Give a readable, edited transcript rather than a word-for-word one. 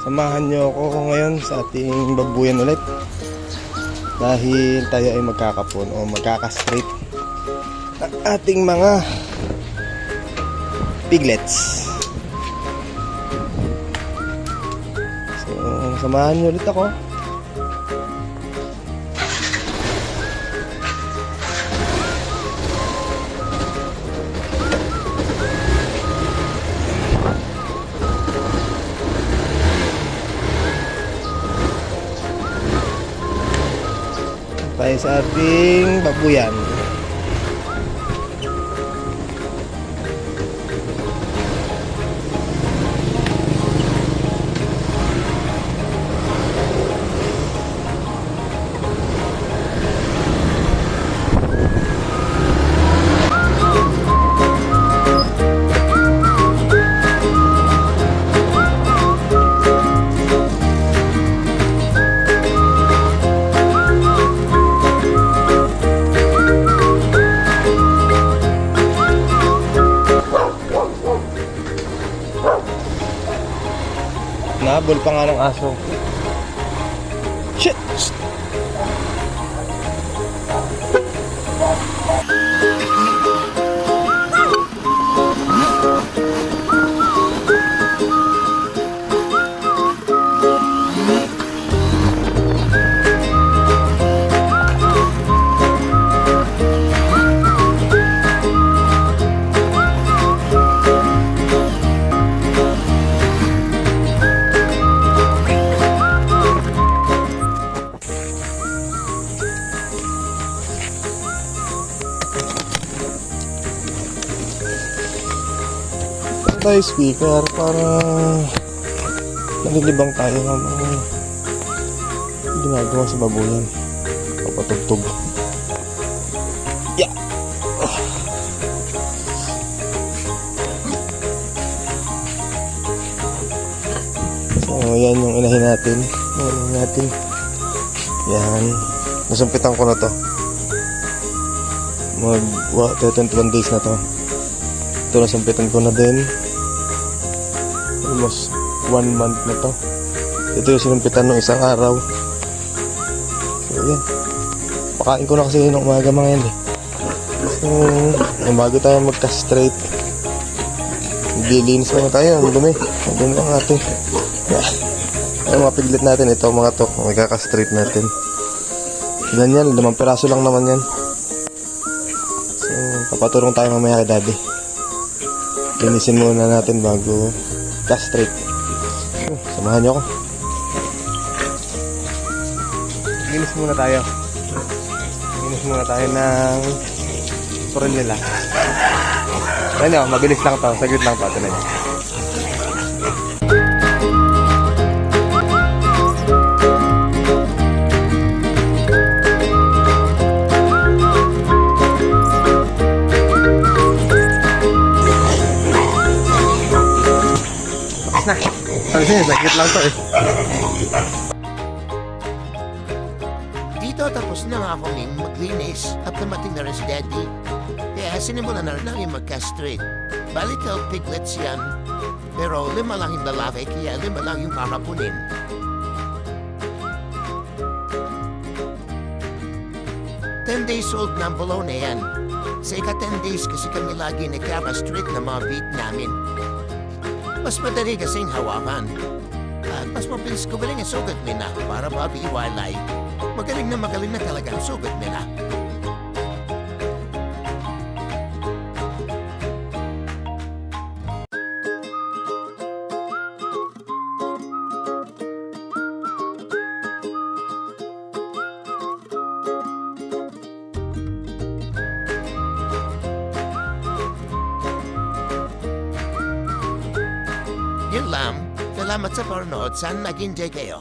Samahan nyo ako ngayon sa ating babuyan ulit. Dahil tayo ay magkakapon o magkakastraight ng ating mga piglets. So, samahan nyo ulit ako. Tayo sa ating babuyan. Nabol pa nga ng aso. Shit! Tayo speaker para nalilibang tayo ng ginagawa sa babuyan. Papatugtog. Yeah. So yan yung inahin natin. Yan. Nasumpitan ko na to. Mag 21 days na to. Ito nasumpitan ko na din. Almost 1 month na to. Ito yung sinumpitan ng isang araw. So yan. Pakain ko na kasi ng umaga mga yan eh. So umaga tayo magka-straight. Maglilinis naman tayo. Ang dumi. Ang dumi ang ating ay mga piglet natin. Ito mga to. Magkaka-straight natin. Ilan yan? 5 piraso lang naman yan. So papatulong tayo mamaya kay daddy. Linisin muna natin bago castrate. Samahan niyo ako. Linis muna tayo. Linis muna tayo ng turon nila. Ayun o, mabilis lang to. Saglit lang pa. Ito na yun. Na. Kasi sakit lang to eh. Dito tapos na nga ako maglinis at dumating na rin si Daddy. Kaya sinimulan na rin namin mag-castrate. Bali 12 piglets yan. Pero 5 lang yung lalaki kaya 5 lang yung kakapunin. Ten days old na ang below na yan. Sa ika-10 days kasi kami lagi nagka-castrate na mga beat namin. Mas madali kasing hawakan. At mas mabilis kumaling ang sugat nila para mabiwalay. Magaling na talaga ang sugat nila. Yun lang. Salamat sa panonood. Sana nag-enjoy kayo.